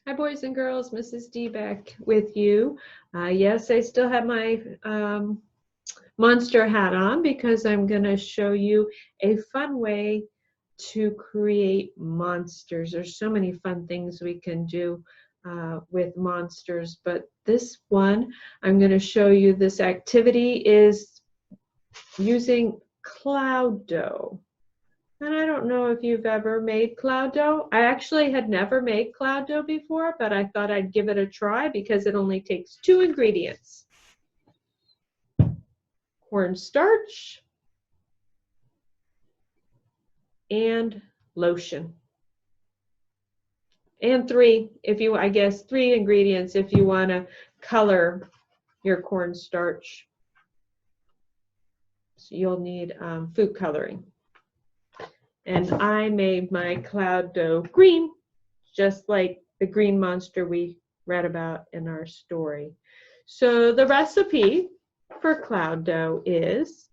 Hi, boys and girls. Mrs. D back with you. Yes, I still have my monster hat on because I'm going to show you a fun way to create monsters. There's so many fun things we can do with monsters, but this one I'm going to show you. This activity is using cloud dough. And I don't know if you've ever made cloud dough. I actually had never made cloud dough before, but I thought I'd give it a try because it only takes 2 ingredients. Cornstarch and lotion. And 3 ingredients if you want to color your cornstarch. So you'll need food coloring. And I made my cloud dough green, just like the green monster we read about in our story. So the recipe for cloud dough is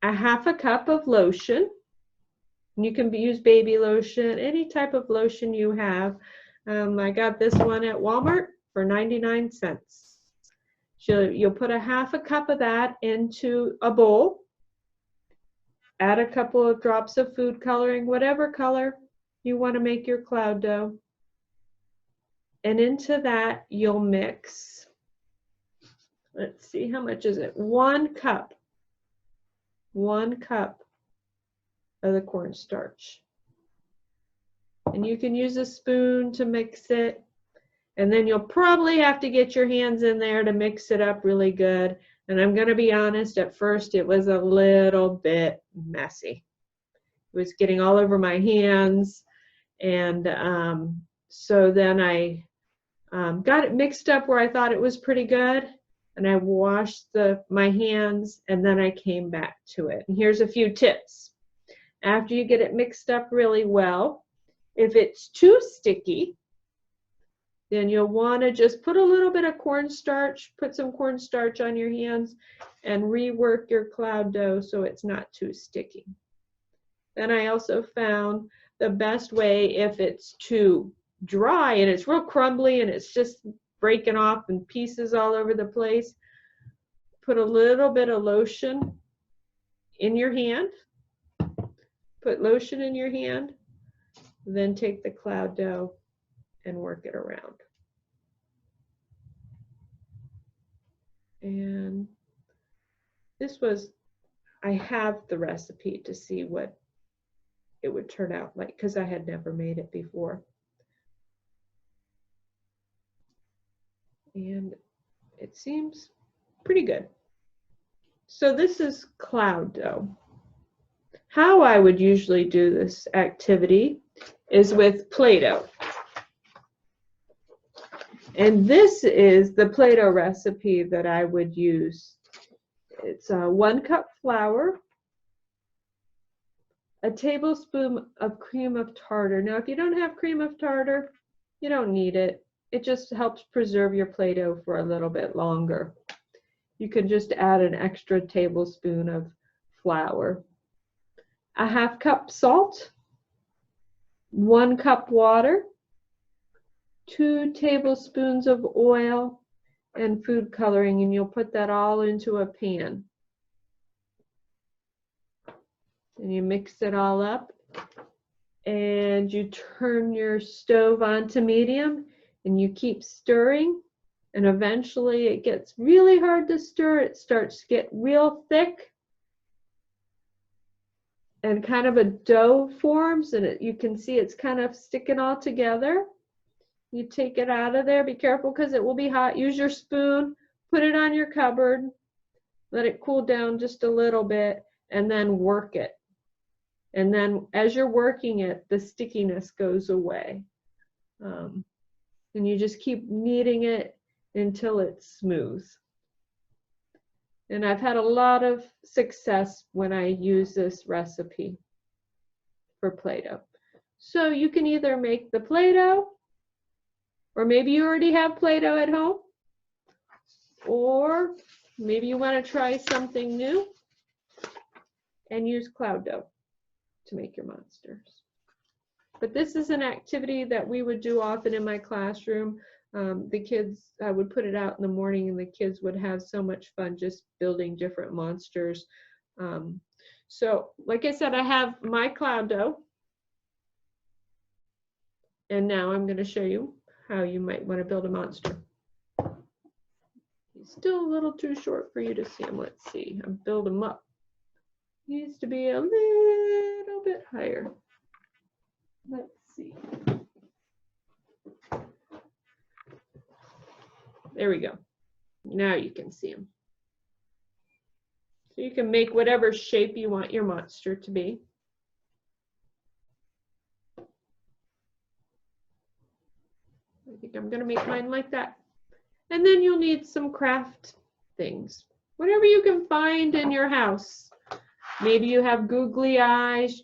1/2 cup of lotion. You can use baby lotion, any type of lotion you have. I got this one at Walmart for 99 cents. So you'll put 1/2 cup of that into a bowl. Add a couple of drops of food coloring, whatever color you want to make your cloud dough. And into that, you'll mix, let's see, how much is it? 1 cup. 1 cup of the cornstarch. And you can use a spoon to mix it. And then you'll probably have to get your hands in there to mix it up really good. And I'm going to be honest, at first it was a little bit messy. It was getting all over my hands. And so then I got it mixed up where I thought it was pretty good. And I washed my hands and then I came back to it. And here's a few tips. After you get it mixed up really well, if it's too sticky, then you'll want to just put a little bit of cornstarch, put some cornstarch on your hands and rework your cloud dough so it's not too sticky. Then I also found the best way if it's too dry and it's real crumbly and it's just breaking off in pieces all over the place, put a little bit of lotion in your hand. Put lotion in your hand, then take the cloud dough and work it around. And I have the recipe to see what it would turn out like because I had never made it before. And it seems pretty good. So this is cloud dough. How I would usually do this activity is with Play-Doh. And this is the Play-Doh recipe that I would use. It's 1 cup flour, a tablespoon of cream of tartar. Now, if you don't have cream of tartar, you don't need it. It just helps preserve your Play-Doh for a little bit longer. You can just add an extra tablespoon of flour. 1/2 cup salt, 1 cup water, 2 tablespoons of oil, and food coloring, and you'll put that all into a pan. And you mix it all up, and you turn your stove on to medium, and you keep stirring, and eventually it gets really hard to stir. It starts to get real thick, and kind of a dough forms, and you can see it's kind of sticking all together. You take it out of there. Be careful because it will be hot. Use your spoon, put it on your cupboard, let it cool down just a little bit, and then work it. And then as you're working it, the stickiness goes away. And you just keep kneading it until it's smooth. And I've had a lot of success when I use this recipe for Play-Doh. So you can either make the Play-Doh, or maybe you already have Play-Doh at home, or maybe you want to try something new and use cloud dough to make your monsters. But this is an activity that we would do often in my classroom. The kids, I would put it out in the morning and the kids would have so much fun just building different monsters. So like I said, I have my cloud dough. And now I'm going to show you how you might want to build a monster. He's still a little too short for you to see him. Let's see. I'll build him up. He needs to be a little bit higher. Let's see. There we go. Now you can see him. So you can make whatever shape you want your monster to be. I think I'm going to make mine like that. And then you'll need some craft things. Whatever you can find in your house. Maybe you have googly eyes.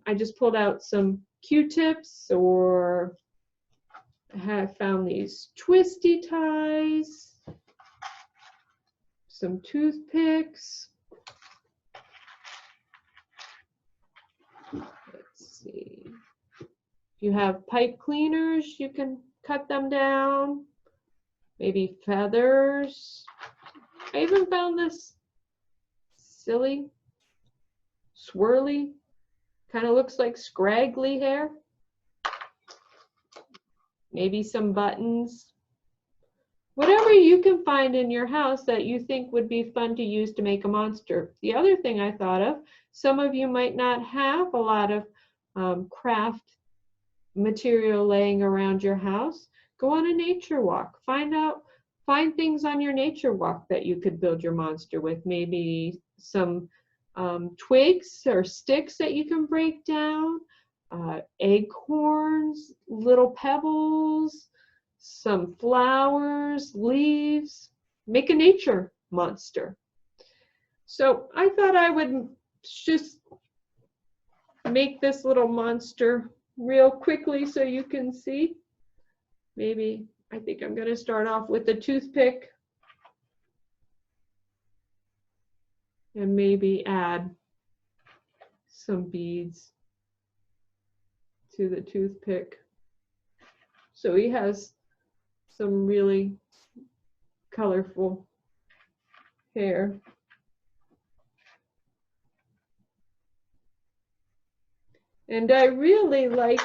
I just pulled out some Q-tips, or I have found these twisty ties, some toothpicks. Let's see. If you have pipe cleaners, you can cut them down. Maybe feathers. I even found this silly, swirly, kind of looks like scraggly hair. Maybe some buttons. Whatever you can find in your house that you think would be fun to use to make a monster. The other thing I thought of, some of you might not have a lot of craft material laying around your house. Go on a nature walk. Find things on your nature walk that you could build your monster with. Maybe some twigs or sticks that you can break down, acorns, little pebbles, some flowers, leaves. Make a nature monster. So I thought I would just make this little monster real quickly so you can see. Maybe, I think I'm going to start off with a toothpick and maybe add some beads to the toothpick. So he has some really colorful hair. And I really like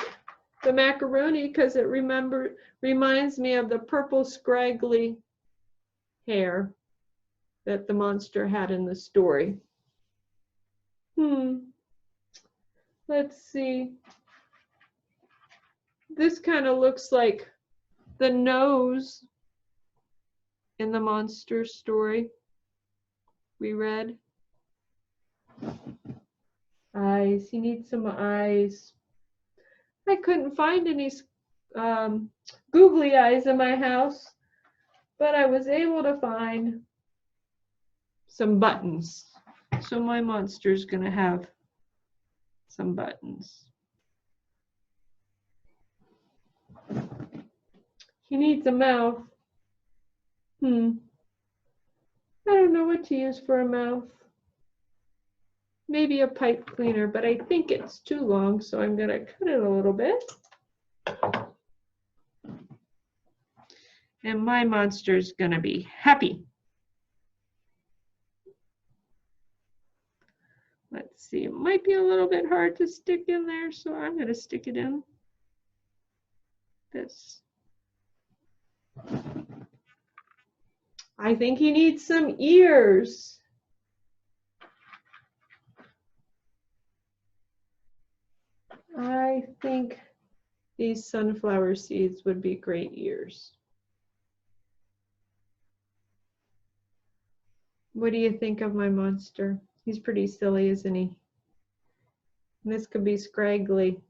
the macaroni because it reminds me of the purple scraggly hair that the monster had in the story. Let's see. This kind of looks like the nose in the monster story we read. Eyes, he needs some eyes. I couldn't find any googly eyes in my house, but I was able to find some buttons. So my monster's gonna have some buttons. He needs a mouth. I don't know what to use for a mouth. Maybe a pipe cleaner, but I think it's too long, so I'm going to cut it a little bit. And my monster's going to be happy. Let's see, it might be a little bit hard to stick in there, so I'm going to stick it in this. I think he needs some ears. I think these sunflower seeds would be great ears. What do you think of my monster? He's pretty silly, isn't he? And this could be scraggly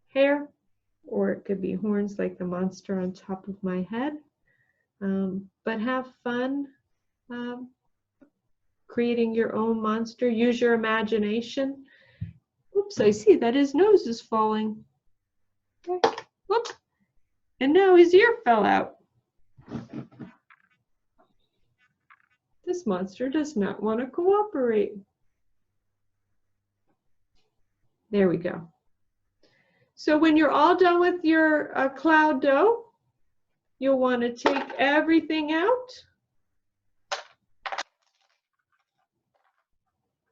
hair, or it could be horns like the monster on top of my head. But have fun creating your own monster. Use your imagination. Oops, I see that his nose is falling. Whoops. And now his ear fell out. This monster does not want to cooperate. There we go. So when you're all done with your cloud dough, you'll want to take everything out.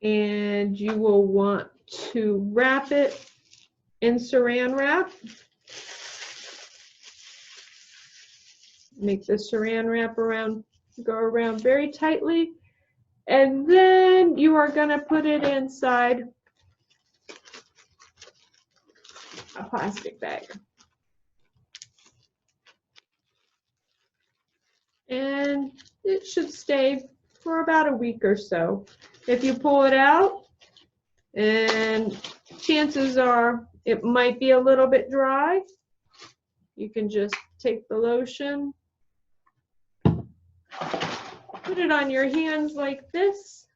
And you will want to wrap it in saran wrap. Make the saran wrap go around very tightly. And then you are going to put it inside a plastic bag. And it should stay for about a week or so. If you pull it out, and chances are it might be a little bit dry, you can just take the lotion, put it on your hands like this,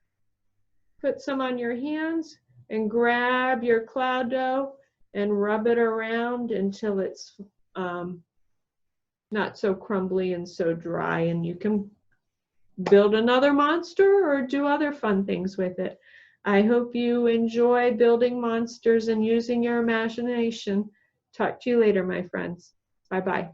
put some on your hands, and grab your cloud dough and rub it around until it's not so crumbly and so dry, and you can build another monster or do other fun things with it. I hope you enjoy building monsters and using your imagination. Talk to you later, my friends. Bye-bye.